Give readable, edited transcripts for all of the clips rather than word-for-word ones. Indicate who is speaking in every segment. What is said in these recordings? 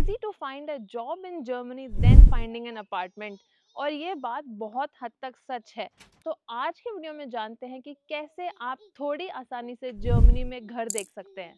Speaker 1: easy to find a job in Germany than finding an apartment। और ये बात बहुत हद तक सच है। तो आज की वीडियो में जानते हैं कि कैसे आप थोड़ी आसानी से जर्मनी में घर देख सकते हैं।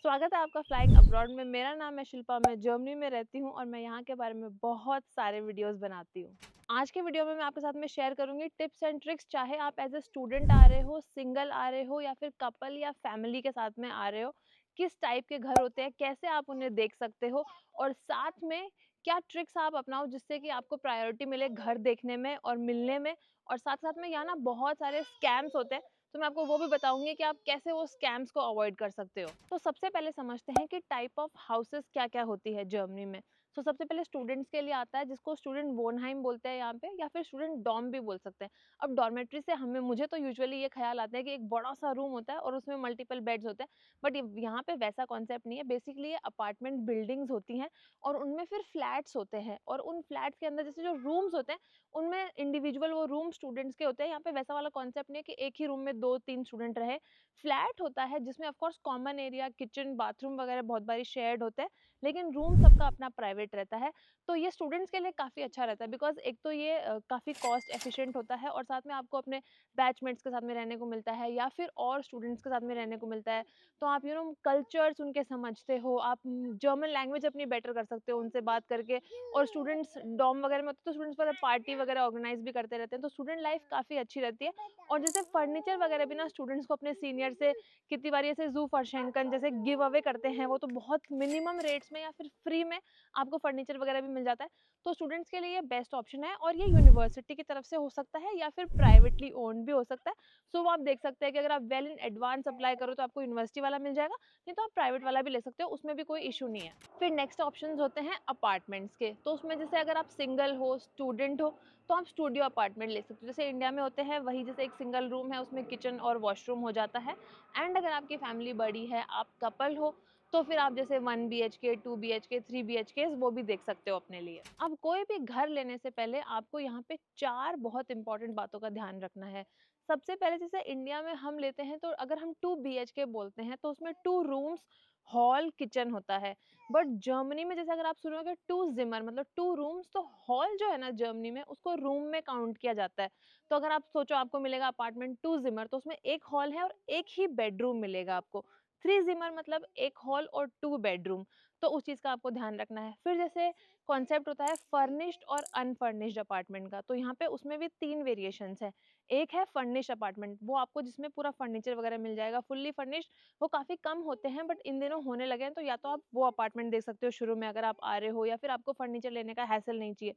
Speaker 1: स्वागत है आपका फ्लाइंग अब्रॉड में। मेरा नाम है शिल्पा, मैं जर्मनी में रहती हूँ और मैं यहाँ के बारे में बहुत सारे वीडियोस बनाती हूँ। आज के वीडियो में मैं आपके साथ में शेयर करूंगी टिप्स एंड ट्रिक्स, चाहे आप एज ए स्टूडेंट आ रहे हो, सिंगल आ रहे हो या फिर कपल या फैमिली के साथ में आ रहे हो। किस टाइप के घर होते हैं, कैसे आप उन्हें देख सकते हो और साथ में क्या ट्रिक्स आप अपनाओ जिससे कि आपको प्रायोरिटी मिले घर देखने में और मिलने में। और साथ साथ में यहाँ ना बहुत सारे स्कैम्स होते हैं, तो मैं आपको वो भी बताऊंगी कि आप कैसे वो स्कैम्स को अवॉइड कर सकते हो। तो सबसे पहले समझते हैं कि टाइप ऑफ हाउसेस क्या क्या होती है जर्मनी में। तो सबसे पहले स्टूडेंट्स के लिए आता है जिसको स्टूडेंट वोनहाइम बोलते हैं यहाँ पे, या फिर स्टूडेंट डॉर्म भी बोल सकते हैं। अब डॉर्मेट्री से मुझे तो यूजुअली ये ख्याल आता है कि एक बड़ा सा रूम होता है और उसमें मल्टीपल बेड्स होते हैं, बट यहाँ पे वैसा कॉन्सेप्ट नहीं है। बेसिकली ये अपार्टमेंट बिल्डिंग्स होती हैं और उनमें फिर फ्लैट्स होते हैं, और उन फ्लैट्स के अंदर जैसे जो रूम्स होते हैं उनमें इंडिविजुअल वो रूम स्टूडेंट्स के होते हैं। यहाँ पे वैसा वाला कॉन्सेप्ट नहीं है कि एक ही रूम में 2-3 स्टूडेंट रहे। फ्लैट होता है जिसमें of course common area, kitchen, bathroom वगैरह बहुत बारी शेयर्ड होते हैं, लेकिन रूम सबका अपना प्राइवेट रहता है। तो ये स्टूडेंट्स के लिए काफ़ी अच्छा रहता है, बिकॉज एक तो ये काफ़ी कॉस्ट एफिशिएंट होता है और साथ में आपको अपने बैचमेट्स के साथ में रहने को मिलता है या फिर और स्टूडेंट्स के साथ में रहने को मिलता है। तो आप कल्चर्स उनके समझते हो, आप जर्मन लैंग्वेज अपनी बेटर कर सकते हो उनसे बात करके। और स्टूडेंट्स डॉर्म वगैरह में होते हैं तो स्टूडेंट्स पर पार्टी वगैरह ऑर्गेनाइज भी करते रहते हैं, तो स्टूडेंट लाइफ काफ़ी अच्छी रहती है। और जैसे फर्नीचर वगैरह भी ना स्टूडेंट्स को अपने सीनियर से कितनी बार ऐसे जू फर्शेंकन जैसे गिव अवे करते हैं, वो तो बहुत मिनिमम रेट्स में या फिर फ्री में आपको फर्नीचर वगैरह भी मिल जाता है। तो स्टूडेंट्स के लिए ये बेस्ट ऑप्शन है, और ये यूनिवर्सिटी की तरफ से हो सकता है या फिर प्राइवेटली ओन्ड भी हो सकता है। सो वो आप देख सकते हैं कि अगर आप वेल इन एडवांस अप्लाई करो तो आपको यूनिवर्सिटी वाला मिल जाएगा, नहीं तो आप प्राइवेट वाला भी ले सकते हो, उसमें भी कोई इशू नहीं है। फिर नेक्स्ट ऑप्शंस होते हैं अपार्टमेंट्स के। तो उसमें जैसे अगर आप सिंगल हो, स्टूडेंट हो, तो आप स्टूडियो अपार्टमेंट ले सकते हो, जैसे इंडिया में होते हैं वही। जैसे एक सिंगल रूम है, उसमें किचन और वॉशरूम हो जाता है। एंड अगर आपकी फैमिली बड़ी है, आप कपल हो, तो फिर आप जैसे 1 BHK, 2 BHK, 3 BHK वो भी देख सकते हो अपने लिए। अब कोई भी घर लेने से पहले आपको यहाँ पे 4 बहुत इंपॉर्टेंट बातों का ध्यान रखना है। सबसे पहले जैसे इंडिया में हम लेते हैं तो अगर हम 2 BHK बोलते हैं तो उसमें 2 रूम्स, हॉल, किचन होता है। बट जर्मनी में जैसे अगर आप सुनोगे 2 जिमर मतलब 2 रूम्स, तो हॉल जो है ना जर्मनी में उसको रूम में काउंट किया जाता है। तो अगर आप सोचो आपको मिलेगा अपार्टमेंट 2 जिमर, तो उसमें एक हॉल है और एक ही बेडरूम मिलेगा आपको। 3 जिमर मतलब एक हॉल और 2 बेडरूम। तो उस चीज़ का आपको ध्यान रखना है। फिर जैसे कॉन्सेप्ट होता है फर्निश्ड और अनफर्निश्ड अपार्टमेंट का, तो यहाँ पे उसमें भी 3 वेरिएशंस है। एक है फर्निश्ड अपार्टमेंट, वो आपको जिसमें पूरा फर्नीचर वगैरह मिल जाएगा, फुल्ली फर्निश्ड। वो काफ़ी कम होते हैं बट इन दिनों होने लगे हैं, तो या तो आप वो अपार्टमेंट देख सकते हो शुरू में अगर आप आ रहे हो, या फिर आपको फर्नीचर लेने का हैसल नहीं चाहिए।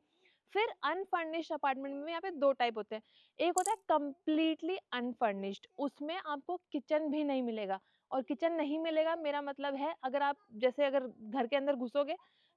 Speaker 1: फिर अनफर्निश्ड अपार्टमेंट में यहाँ पे 2 टाइप होते हैं। एक होता है कंप्लीटली अनफर्निश्ड, उसमें आपको किचन भी नहीं मिलेगा। और किचन नहीं मिलेगा मेरा मतलब है, अगर आप जैसे अगर घर के अंदर घुसोगे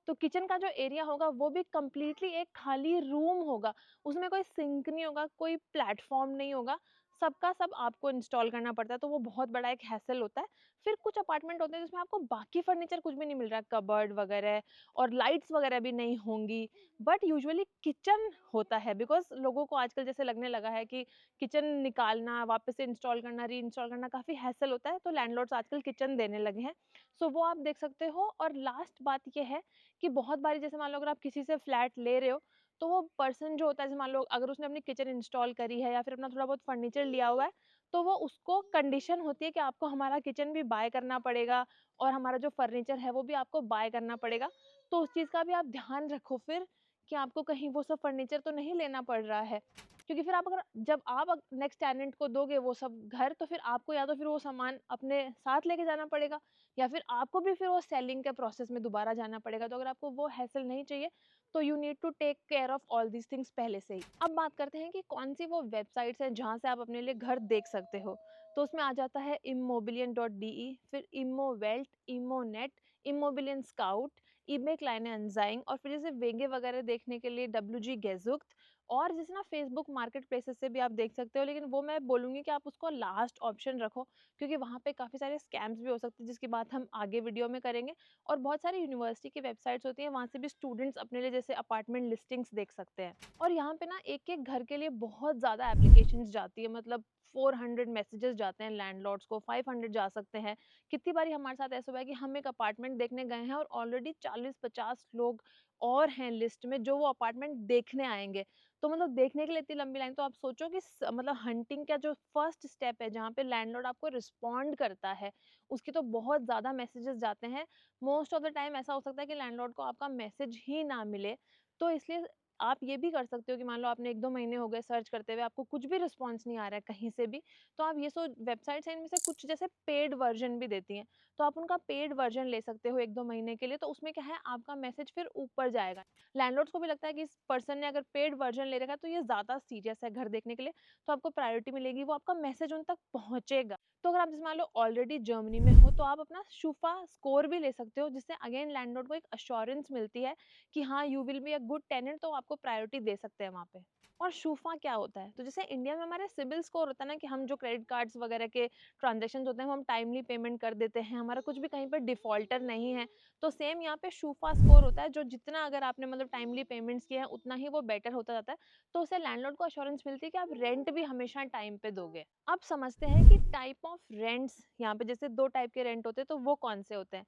Speaker 1: तो किचन का जो एरिया होगा वो भी कंप्लीटली एक खाली रूम होगा। उसमें कोई सिंक नहीं होगा, कोई प्लेटफॉर्म नहीं होगा, सबका सब आपको इंस्टॉल करना पड़ता है, तो वो बहुत बड़ा एक हैसल होता है। फिर कुछ अपार्टमेंट होते हैं जिसमें आपको बाकी फर्नीचर कुछ भी नहीं मिल रहा है, कबर्ड वगैरह और लाइट्स वगैरह भी नहीं होंगी, बट यूजुअली किचन होता है। बिकॉज लोगों को आजकल जैसे लगने लगा है कि किचन निकालना, वापस से इंस्टॉल करना, री इंस्टॉल करना काफ़ी हैसल होता है, तो लैंडलॉर्ड्स आजकल किचन देने लगे हैं। सो वो आप देख सकते हो। और लास्ट बात ये है कि बहुत बारी जैसे मान लो अगर आप किसी से फ्लैट ले रहे हो, तो वो पर्सन जो होता है, जैसे मान लो अगर उसने अपनी किचन इंस्टॉल करी है या फिर अपना थोड़ा बहुत फर्नीचर लिया हुआ है, तो वो उसको कंडीशन होती है कि आपको हमारा किचन भी बाय करना पड़ेगा और हमारा जो फर्नीचर है वो भी आपको बाय करना पड़ेगा। तो उस चीज़ का भी आप ध्यान रखो फिर, कि आपको कहीं वो सब फर्नीचर तो नहीं लेना पड़ रहा है। क्योंकि फिर आप अगर जब आप नेक्स्ट टेनेंट को दोगे वो सब घर, तो फिर आपको या तो फिर वो सामान अपने साथ लेके जाना पड़ेगा, या फिर आपको भी फिर वो सेलिंग के प्रोसेस में दोबारा जाना पड़ेगा। तो अगर आपको वो हैसल नहीं चाहिए तो you need to take care of all these things पहले से ही। अब बात करते हैं कि कौन सी वो वेबसाइट्स हैं जहाँ से आप अपने लिए घर देख सकते हो। तो उसमें आ जाता है immobilien.de, फिर इमोवेल्ट, इमोनेट, इमोबिलियन स्काउट, ईबे क्लाइने अनजाइंग, और फिर जैसे वेंगे वगैरह देखने के लिए WG गेजुक्ट। और जैसे ना फेसबुक मार्केट प्लेसेस से भी आप देख सकते हो, लेकिन वो मैं बोलूँगी कि आप उसको लास्ट ऑप्शन रखो, क्योंकि वहाँ पे काफ़ी सारे स्कैम्स भी हो सकते हैं जिसकी बात हम आगे वीडियो में करेंगे। और बहुत सारी यूनिवर्सिटी की वेबसाइट्स होती हैं, वहाँ से भी स्टूडेंट्स अपने लिए जैसे अपार्टमेंट लिस्टिंग्स देख सकते हैं। और यहाँ पे ना एक एक घर के लिए बहुत ज़्यादा एप्लीकेशंस जाती है, मतलब 400 मैसेजेस जाते हैं लैंडलॉर्ड्स को, 500 जा सकते हैं। कितनी बारी हमारे साथ ऐसा हुआ है कि हम एक अपार्टमेंट देखने गए हैं और ऑलरेडी 40-50 लोग और हैं लिस्ट में जो वो अपार्टमेंट देखने आएँगे। तो मतलब देखने के लिए इतनी लंबी लाइन, तो आप सोचो कि मतलब हंटिंग का जो फर्स्ट स्टेप है जहाँ पे लैंडलॉर्ड आपको रिस्पॉन्ड करता है, उसके तो बहुत ज़्यादा मैसेजेस जाते हैं। मोस्ट ऑफ द टाइम ऐसा हो सकता है कि लैंडलॉर्ड को आपका मैसेज ही ना मिले। तो इसलिए आप ये भी कर सकते हो कि मान लो आपने 1-2 महीने हो गए सर्च करते हुए, आपको कुछ भी रिस्पॉन्स नहीं आ रहा है कहीं से भी, तो आप ये वेबसाइट्स हैं इनमें से कुछ जैसे पेड वर्ज़न भी देती हैं, तो आप उनका पेड वर्ज़न ले सकते हो 1-2 महीने के लिए, तो उसमें क्या है आपका मैसेज फिर ऊपर जाएगा। लैंडलॉर्ड्स को भी लगता है कि इस पर्सन ने अगर पेड वर्ज़न ले रखा है तो ये ज़्यादा सीरियस है घर देखने के लिए, तो आपको प्रायोरिटी मिलेगी, वो आपका मैसेज उन तक पहुँचेगा। तो अगर आप जैसे मान लो ऑलरेडी जर्मनी में हो, तो आप अपना शुफा स्कोर भी ले सकते हो, जिससे अगेन लैंडलॉर्ड को एक एश्योरेंस मिलती है कि हाँ, you will be a good tenant, तो आपको प्रायोरिटी दे सकते हैं वहाँ पे। और शुफा क्या होता है? तो जैसे इंडिया में हमारे सिबिल स्कोर होता है ना कि हम जो क्रेडिट कार्ड्स वगैरह के ट्रांज़ैक्शंस होते हैं, वो हम टाइमली पेमेंट कर देते हैं, हमारा कुछ भी कहीं पे डिफ़ॉल्टर नहीं है। तो सेम यहाँ पे शुफा स्कोर होता है, जो जितना अगर आपने मतलब टाइमली पेमेंट्स किए हैं, उतना ही वो बेटर होता जाता है। तो उससे लैंडलॉर्ड को एश्योरेंस मिलती है कि आप रेंट भी हमेशा टाइम पे दोगे। अब समझते हैं कि टाइप ऑफ रेंट्स यहाँ पे जैसे 2 टाइप के रेंट होते हैं, तो वो कौन से होते हैं?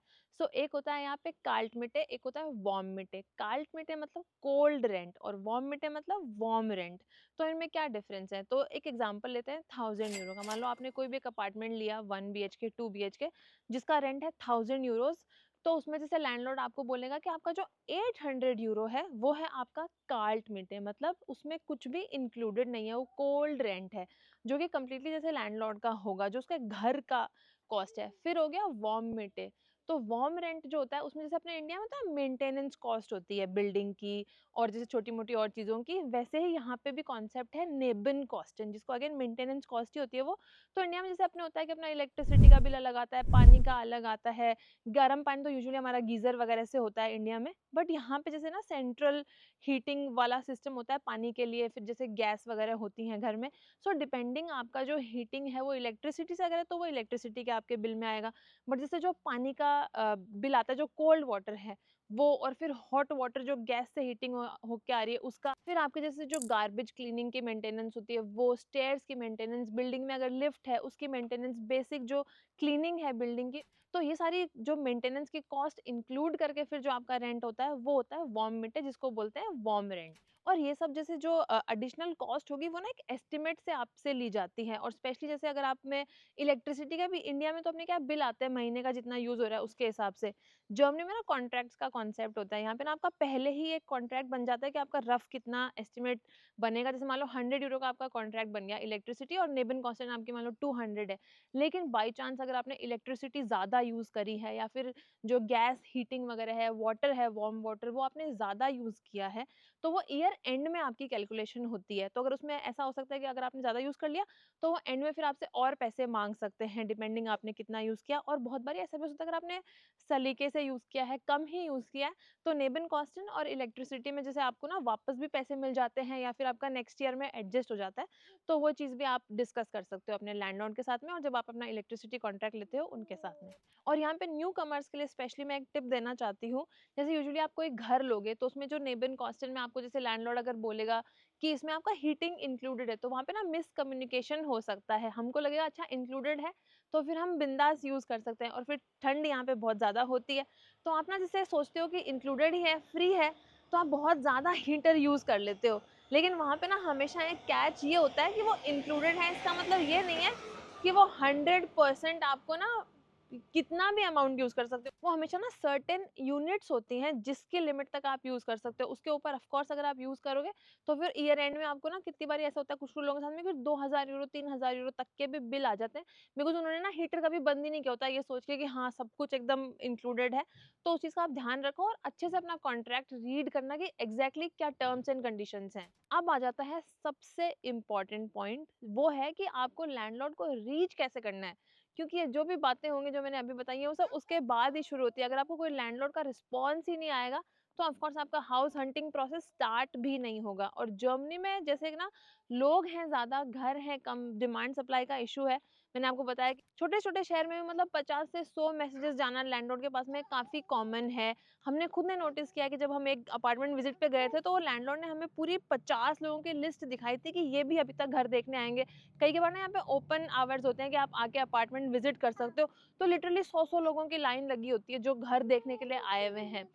Speaker 1: एक होता है यहाँ पे काल्टमिटे, एक होता है वार्ममिटे। काल्टमिटे मतलब कोल्ड रेंट और वार्ममिटे मतलब वार्म रेंट। तो इनमें क्या डिफरेंस है? तो एक एग्जांपल लेते हैं 1000 यूरो का। मान लो आपने कोई भी एक अपार्टमेंट लिया 1 बीएचके, 2 बीएचके, जिसका रेंट है 1000 यूरोज़, तो उसमें जैसे लैंडलॉर्ड आपको बोलेगा कि आपका जो 800 यूरो है, वो है आपका काल्टमिटे, मतलब उसमें कुछ भी इंक्लूडेड नहीं है, वो कोल्ड रेंट है, जो कि कंप्लीटली जैसे लैंडलॉर्ड का होगा, जो उसके घर का कॉस्ट है। फिर हो गया वार्ममिटे। तो वार्म रेंट जो होता है उसमें जैसे अपने इंडिया में होता है मेंटेनेंस कॉस्ट होती है बिल्डिंग की और जैसे छोटी-मोटी और चीज़ों की, वैसे ही यहाँ पे भी कॉन्सेप्ट है नेबन कॉस्टन, जिसको अगेन मेंटेनेंस कॉस्ट ही होती है वो। तो इंडिया में जैसे अपने होता है कि अपना इलेक्ट्रिसिटी का बिल अलग आता है, पानी का अलग आता है, गर्म पानी तो यूजुअली हमारा गीज़र वगैरह से होता है इंडिया में। बट यहाँ पे जैसे ना सेंट्रल हीटिंग वाला सिस्टम होता है पानी के लिए, फिर जैसे गैस वगैरह होती हैं घर में। डिपेंडिंग आपका जो हीटिंग है वो इलेक्ट्रिसिटी से अगर है तो वो इलेक्ट्रिसिटी के आपके बिल में आएगा। बट जैसे जो पानी का बिल आता है, जो कोल्ड वाटर है वो, और फिर हॉट वाटर जो गैस से हीटिंग होके आ रही है उसका, फिर आपके जैसे जो गार्बेज क्लीनिंग की मेंटेनेंस होती है वो, स्टेयर्स की मेंटेनेंस, बिल्डिंग में अगर लिफ्ट है उसकी मेंटेनेंस, बेसिक जो क्लीनिंग है बिल्डिंग की, तो ये सारी जो मेंटेनेंस की कॉस्ट इंक्लूड करके फिर जो आपका रेंट होता है वो होता है वार्म मीटर, जिसको बोलते हैं वार्म रेंट। और ये सब जैसे जो एडिशनल कॉस्ट होगी वो ना एक एस्टिमेट से आपसे ली जाती है, और स्पेशली जैसे अगर आप में इलेक्ट्रिसिटी का भी, इंडिया में तो अपने क्या बिल आते हैं महीने का जितना यूज हो रहा है उसके हिसाब से। जर्मनी में ना कॉन्ट्रैक्ट्स का कॉन्सेप्ट होता है, यहाँ पे ना आपका पहले ही एक कॉन्ट्रैक्ट बन जाता है कि आपका रफ कितना एस्टिमेट बनेगा। जैसे मान लो 100 यूरो का आपका कॉन्ट्रैक्ट बन गया इलेक्ट्रिसिटी, और नेबन कॉस्टेंट आपकी मान लो 200 है, लेकिन बाई चांस अगर आपने इलेक्ट्रिसिटी ज़्यादा यूज़ करी है, या फिर जो गैस हीटिंग वगैरह है, वाटर है, वार्म वाटर, वो आपने ज़्यादा यूज़ किया है, तो वो ईयर एंड में आपकी कैलकुलेशन होती है। तो अगर उसमें ऐसा हो सकता है कि अगर आपने ज़्यादा यूज़ कर लिया, तो वो एंड में फिर आपसे और पैसे माँग सकते हैं डिपेंडिंग आपने कितना यूज़ किया। और बहुत बारी ऐसा भी हो सकता है अगर आपने सलीके से यूज़ किया है, कम ही यूज़ किया है, तो नेबन कॉस्टन और इलेक्ट्रिसिटी में जैसे आपको ना वापस भी पैसे मिल जाते हैं, या फिर आपका नेक्स्ट ईयर में एडजस्ट हो जाता है। तो वो चीज़ भी आप डिस्कस कर सकते हो अपने लैंडलॉर्ड के साथ में, और जब आप अपना इलेक्ट्रिसिटी कॉन्ट्रैक्ट लेते हो उनके साथ में। और यहाँ पे न्यू कमर्स के लिए स्पेशली मैं एक टिप देना चाहती हूँ। जैसे यूजुअली आप कोई घर लोगे तो उसमें जो नेबन कॉस्टन में आपको जैसे लैंडलॉर्ड अगर बोलेगा कि इसमें आपका हीटिंग इंक्लूडेड है, तो वहाँ पे ना मिसकम्युनिकेशन हो सकता है। हमको लगेगा अच्छा इंक्लूडेड है, तो फिर हम बिंदास यूज़ कर सकते हैं, और फिर ठंड यहाँ पे बहुत ज़्यादा होती है, तो आप ना जैसे सोचते हो कि इंक्लूडेड ही है, फ्री है, तो आप बहुत ज़्यादा हीटर यूज़ कर लेते हो। लेकिन वहाँ पे ना हमेशा एक कैच ये होता है कि वो इंक्लूडेड है, इसका मतलब ये नहीं है कि वो 100% आपको ना कितना भी अमाउंट यूज़ कर सकते हो। वो हमेशा ना सर्टेन यूनिट्स होती हैं जिसकी लिमिट तक आप यूज़ कर सकते हो। उसके ऊपर ऑफ कोर्स अगर आप यूज़ करोगे तो फिर ईयर एंड में आपको ना कितनी बारी ऐसा होता है कुछ लोगों के साथ में कि 2000 यूरो 3000 यूरो तक के भी बिल आ जाते हैं, बिकॉज़ उन्होंने ना हीटर कभी बंद ही नहीं किया होता है ये सोच के कि हाँ, सब कुछ एकदम इंक्लूडेड है। तो उस चीज़ का आप ध्यान रखो और अच्छे से अपना कॉन्ट्रैक्ट रीड करना कि एग्ज़ैक्टली क्या टर्म्स एंड कंडीशंस हैं। अब आ जाता है सबसे इम्पोर्टेंट पॉइंट, वो है कि आपको लैंडलॉर्ड को रीच कैसे करना है। क्योंकि ये जो भी बातें होंगी जो मैंने अभी बताई हैं वो सब उसके बाद ही शुरू होती है। अगर आपको कोई लैंडलॉर्ड का रिस्पॉन्स ही नहीं आएगा, तो ऑफ कोर्स आपका हाउस हंटिंग प्रोसेस स्टार्ट भी नहीं होगा। और जर्मनी में जैसे कि ना लोग हैं ज़्यादा, घर हैं कम, डिमांड सप्लाई का इशू है। मैंने आपको बताया कि छोटे-छोटे शहर में भी मतलब 50 से 100 मैसेजेस जाना लैंडलॉर्ड के पास में काफ़ी कॉमन है। हमने खुद ने नोटिस किया कि जब हम एक अपार्टमेंट विज़िट पे गए थे, तो वो लैंडलॉर्ड ने हमें पूरी 50 लोगों की लिस्ट दिखाई थी कि ये भी अभी तक घर देखने आएँगे। कई बार ना यहाँ पे ओपन आवर्स होते हैं कि आप आके अपार्टमेंट विज़िट कर सकते हो, तो लिटरली 100-100 लोगों की लाइन लगी होती है जो घर देखने के लिए आए हुए हैं।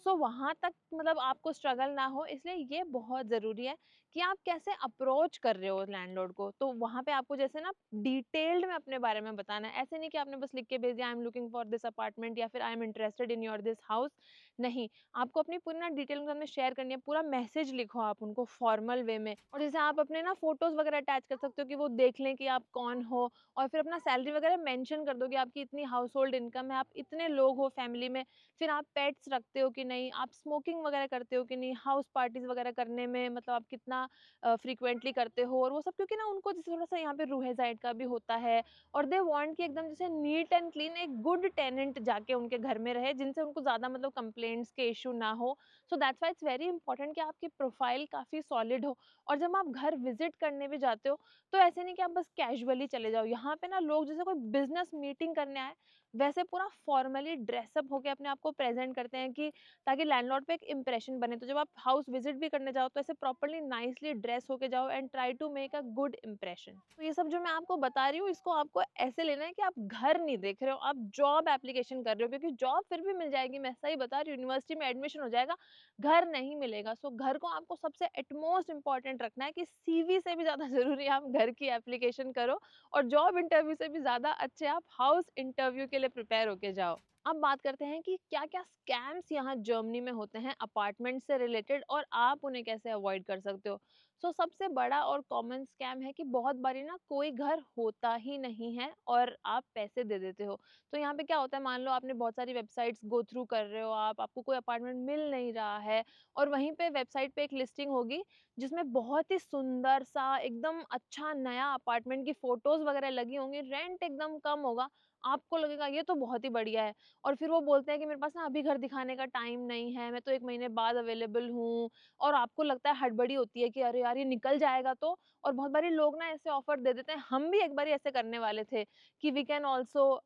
Speaker 1: सो वहाँ तक मतलब आपको स्ट्रगल ना हो, इसलिए ये बहुत ज़रूरी है कि आप कैसे अप्रोच कर रहे हो लैंडलॉर्ड को। तो वहाँ पे आपको जैसे ना डिटेल्ड में अपने बारे में बताना है। ऐसे नहीं कि आपने बस लिख के भेज दिया I am looking for this apartment या फिर I am interested in your this house. नहीं, आपको अपनी पूरी ना डिटेल उनके साथ में शेयर करनी है। पूरा मैसेज लिखो आप उनको फॉर्मल वे में, और जैसे आप अपने ना फ़ोटोज़ वगैरह अटैच कर सकते हो कि वो देख लें कि आप कौन हो, और फिर अपना सैलरी वगैरह मेंशन कर दो कि आपकी इतनी हाउसहोल्ड इनकम है, आप इतने लोग हो फैमिली में, फिर आप पेट्स रखते हो कि नहीं, आप स्मोकिंग वगैरह करते हो कि नहीं, हाउस पार्टीज़ वगैरह करने में मतलब आप कितना फ्रीक्वेंटली करते हो और वो सब, क्योंकि ना उनको जैसे थोड़ा-सा यहाँ पे रूहे साइड का भी होता है, और दे वांट कि एकदम जैसे नीट एंड क्लीन एक गुड टेनेंट जाके उनके घर में रहे, जिनसे उनको ज़्यादा मतलब कंप्लेंट्स के इश्यू ना हो। So that's why it's very important कि आपकी प्रोफाइल काफ़ी सॉलिड हो। और जब आप घर विज़िट करने भी जाते हो, तो ऐसे नहीं कि आप बस कैजुअली चले जाओ। यहाँ पे ना लोग जैसे कोई बिज़नेस मीटिंग करने आए, वैसे पूरा फॉर्मली ड्रेसअप होके अपने आप को प्रेज़ेंट करते हैं कि ताकि लैंडलॉर्ड पे एक इंप्रेशन बने। तो जब आप हाउस विज़िट भी करने जाओ, तो ऐसे प्रॉपर्ली नाइसली ड्रेस होके जाओ and try to make a good impression. तो ये सब जो मैं आपको बता रही हूँ, इसको आपको ऐसे लेना है कि आप घर नहीं देख रहे हो, आप जॉब एप्लीकेशन कर रहे हो, क्योंकि जॉब फिर भी मिल जाएगी, मैं सही बता रही हूँ, यूनिवर्सिटी में एडमिशन हो जाएगा, घर नहीं मिलेगा। सो घर को आपको सबसे एटमोस्ट इम्पोर्टेंट रखना है कि सीवी से भी ज़्यादा ज़रूरी है आप घर की एप्लीकेशन करो, और जॉब इंटरव्यू से भी ज़्यादा अच्छे आप हाउस इंटरव्यू के लिए प्रिपेयर होके जाओ। अब बात करते हैं कि क्या-क्या स्कैम्स यहाँ जर्मनी में होते हैं अपार्टमेंट से रिलेटेड, और आप उन्हें कैसे अवॉइड कर सकते हो। सो सबसे बड़ा और कॉमन स्कैम है कि बहुत बारी ना कोई घर होता ही नहीं है और आप पैसे दे देते हो। तो यहाँ पे क्या होता है, मान लो आपने बहुत सारी वेबसाइट्स गो थ्रू कर रहे हो, आप आपको कोई अपार्टमेंट मिल नहीं रहा है, और वहीं पे वेबसाइट पे एक लिस्टिंग होगी जिसमें बहुत ही सुंदर सा एकदम अच्छा नया अपार्टमेंट की फोटोज वगैरह लगी होंगी, रेंट एकदम कम होगा, आपको लगेगा ये तो बहुत ही बढ़िया है। और फिर वो बोलते हैं कि मेरे पास ना अभी घर दिखाने का टाइम नहीं है, मैं तो 1 महीने बाद अवेलेबल हूँ, और आपको लगता है, हड़बड़ी होती है कि अरे यार ये निकल जाएगा तो। और बहुत बारी लोग ना ऐसे ऑफर दे देते हैं, हम भी एक बारी ऐसे करने वाले थे कि we can also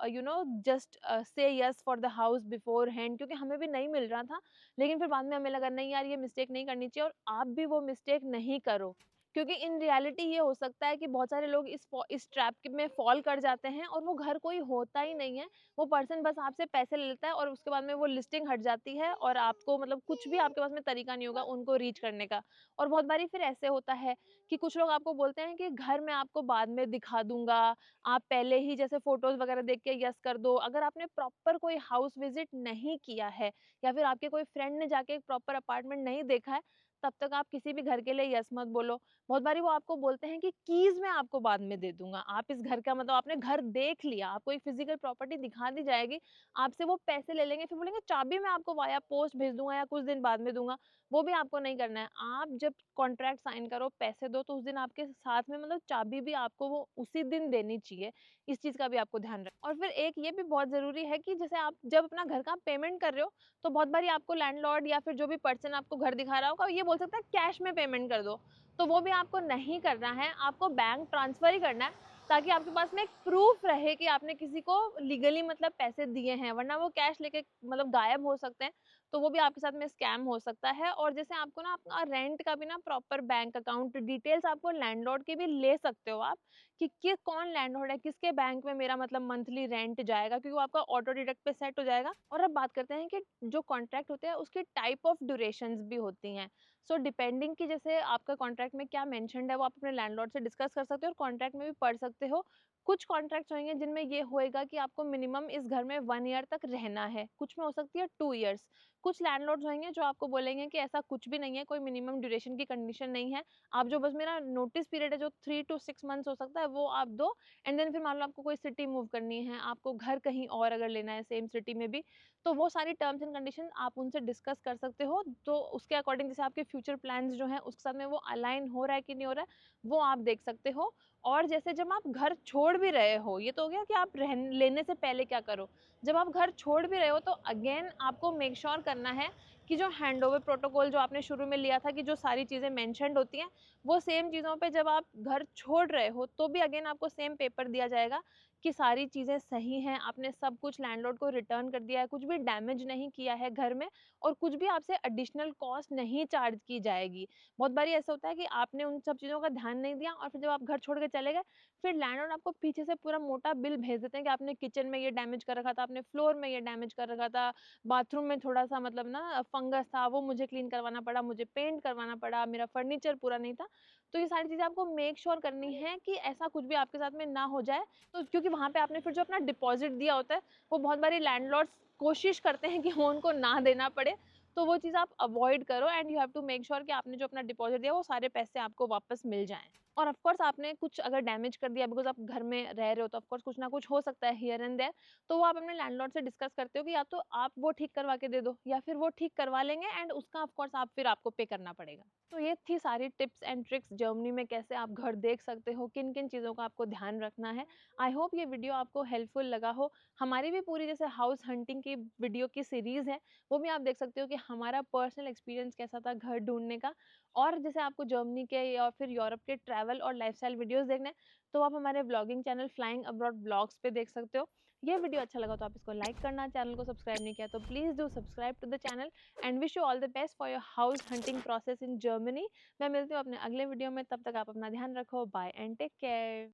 Speaker 1: just say yes for the house beforehand, क्योंकि हमें भी नहीं मिल रहा था। लेकिन फिर बाद में हमें लगा नहीं यार, ये मिस्टेक नहीं करनी चाहिए, और आप भी वो मिस्टेक नहीं करो। क्योंकि इन रियलिटी ये हो सकता है कि बहुत सारे लोग इस ट्रैप में फॉल कर जाते हैं, और वो घर कोई होता ही नहीं है। वो पर्सन बस आपसे पैसे ले लेता है, और उसके बाद में वो लिस्टिंग हट जाती है, और आपको मतलब कुछ भी आपके पास में तरीका नहीं होगा उनको रीच करने का। और बहुत बारी फिर ऐसे होता है कि कुछ लोग आपको बोलते हैं कि घर मैं आपको बाद में दिखा दूँगा, आप पहले ही जैसे फ़ोटोज़ वगैरह देख के यस कर दो। अगर आपने प्रॉपर कोई हाउस विज़िट नहीं किया है, या फिर आपके कोई फ्रेंड ने जाके एक प्रॉपर अपार्टमेंट नहीं देखा है, तब तक आप किसी भी घर के लिए यस मत बोलो। बहुत बारी वो आपको बोलते हैं कि कीज़ मैं आपको बाद में दे दूँगा। आप इस घर का मतलब आपने घर देख लिया, आपको एक फिज़िकल प्रॉपर्टी दिखा दी जाएगी, आपसे वो पैसे ले लेंगे, फिर बोलेंगे चाबी मैं आपको वाया पोस्ट भेज दूँगा या कुछ दिन बाद में दूँगा। वो भी आपको नहीं करना है। आप जब कॉन्ट्रैक्ट साइन करो, पैसे दो, तो उस दिन आपके साथ में मतलब चाबी भी आपको वो उसी दिन देनी चाहिए। इस चीज़ का भी आपको ध्यान रख। और फिर एक ये भी बहुत ज़रूरी है कि जैसे आप जब अपना घर का पेमेंट कर रहे हो, तो बहुत बारी आपको लैंडलॉर्ड या फिर जो भी पर्सन आपको घर दिखा रहा होगा, ये बोल सकता है कैश में पेमेंट कर दो। तो वो भी आपको नहीं करना है, आपको बैंक ट्रांसफ़र ही करना है, ताकि आपके पास में एक प्रूफ़ रहे कि आपने किसी को लीगली मतलब पैसे दिए हैं, वरना वो कैश लेके मतलब गायब हो सकते हैं, तो वो भी आपके साथ में स्कैम हो सकता है। और जैसे आपको ना अपना रेंट का भी ना प्रॉपर बैंक अकाउंट डिटेल्स आपको लैंडलॉर्ड की भी ले सकते हो आप, कि कौन लैंडलॉर्ड है, किसके बैंक में मेरा मतलब मंथली रेंट जाएगा, क्योंकि वो आपका ऑटो डिडक्ट पे सेट हो जाएगा। और अब बात करते हैं कि जो कॉन्ट्रैक्ट होते हैं उसकी टाइप ऑफ ड्यूरेशंस भी होती हैं। सो डिपेंडिंग कि जैसे आपका कॉन्ट्रैक्ट में क्या मेंशन्ड है, वो आप अपने लैंडलॉर्ड से डिस्कस कर सकते हो, और कॉन्ट्रैक्ट में भी पढ़ सकते हो। कुछ कॉन्ट्रैक्ट्स होंगे जिनमें ये होएगा कि आपको मिनिमम इस घर में 1 ईयर तक रहना है, कुछ में हो सकती है 2 इयर्स। कुछ लैंडलॉर्ड्स होंगे जो आपको बोलेंगे कि ऐसा कुछ भी नहीं है, कोई मिनिमम ड्यूरेशन की कंडीशन नहीं है। आप जो बस मेरा नोटिस पीरियड है जो 3 टू 6 मंथ्स हो सकता है, वो आप दो, एंड देन फिर मान लो आपको कोई सिटी मूव करनी है, आपको घर कहीं और अगर लेना है सेम सिटी में भी, तो वो सारी टर्म्स एंड कंडीशन आप उनसे डिस्कस कर सकते हो। तो उसके अकॉर्डिंग जैसे आपके फ्यूचर प्लान्स जो हैं उसके साथ में वो अलाइन हो रहा है कि नहीं हो रहा है, वो आप देख सकते हो। और जैसे जब आप घर छोड़ भी रहे हो, ये तो हो गया कि आप लेने से पहले क्या करो। जब आप घर छोड़ भी रहे हो, तो अगेन आपको मेक श्योर करना है कि जो हैंडओवर प्रोटोकॉल जो आपने शुरू में लिया था कि जो सारी चीज़ें मेंशन्ड होती हैं, वो सेम चीज़ों पे जब आप घर छोड़ रहे हो तो भी अगेन आपको सेम पेपर दिया जाएगा कि सारी चीज़ें सही हैं, आपने सब कुछ लैंडलॉर्ड को रिटर्न कर दिया है, कुछ भी डैमेज नहीं किया है घर में और कुछ भी आपसे एडिशनल कॉस्ट नहीं चार्ज की जाएगी। बहुत बारी ऐसा होता है कि आपने उन सब चीज़ों का ध्यान नहीं दिया और फिर जब आप घर छोड़ के चले गए, फिर लैंडलॉर्ड आपको पीछे से पूरा मोटा बिल भेज देते हैं कि आपने किचन में ये डैमेज कर रखा था, आपने फ्लोर में ये डैमेज कर रखा था, बाथरूम में थोड़ा-सा मतलब ना फंगस था, वो मुझे क्लीन करवाना पड़ा, मुझे पेंट करवाना पड़ा, मेरा फर्नीचर पूरा नहीं था। तो ये सारी चीज़ें आपको मेक श्योर करनी है कि ऐसा कुछ भी आपके साथ में ना हो जाए। तो क्योंकि वहाँ पे आपने फिर जो अपना डिपॉज़िट दिया होता है, वो बहुत बारी लैंडलॉर्ड्स कोशिश करते हैं कि वो उनको ना देना पड़े। तो वो चीज़ आप अवॉइड करो and you have to make sure कि आपने जो अपना डिपॉज़िट दिया, वो सारे पैसे आपको वापस मिल जाएँ। और ऑफ कोर्स आपने कुछ अगर डैमेज कर दिया बिकॉज़ आप घर में रह रहे हो, तो ऑफ कोर्स कुछ ना कुछ हो सकता है हियर एंड देयर। तो वो आप अपने लैंडलॉर्ड से डिस्कस करते हो कि या तो आप वो ठीक करवा के दे दो या फिर वो ठीक करवा लेंगे एंड उसका ऑफ कोर्स आप फिर आपको पे करना पड़ेगा। तो ये थी सारी टिप्स एंड ट्रिक्स जर्मनी में कैसे आप घर देख सकते हो, किन-किन चीज़ों का आपको ध्यान रखना है। आई होप ये वीडियो आपको हेल्पफुल लगा हो। हमारी भी पूरी जैसे हाउस हंटिंग की वीडियो की सीरीज़ है, वो भी आप देख सकते हो कि हमारा पर्सनल एक्सपीरियंस कैसा था घर ढूँढने का। और जैसे आपको जर्मनी के या फिर यूरोप के ट्रैवल और लाइफ़स्टाइल वीडियोज़ देखने हैं, तो आप हमारे vlogging channel flying abroad vlogs पे देख सकते हो। ये वीडियो अच्छा लगा तो आप इसको लाइक करना, चैनल को सब्सक्राइब नहीं किया तो please do subscribe to the channel and wish you all the best for your house hunting process in Germany. मैं मिलती हूँ अपने अगले वीडियो में, तब तक आप अपना ध्यान रखो। Bye and take care.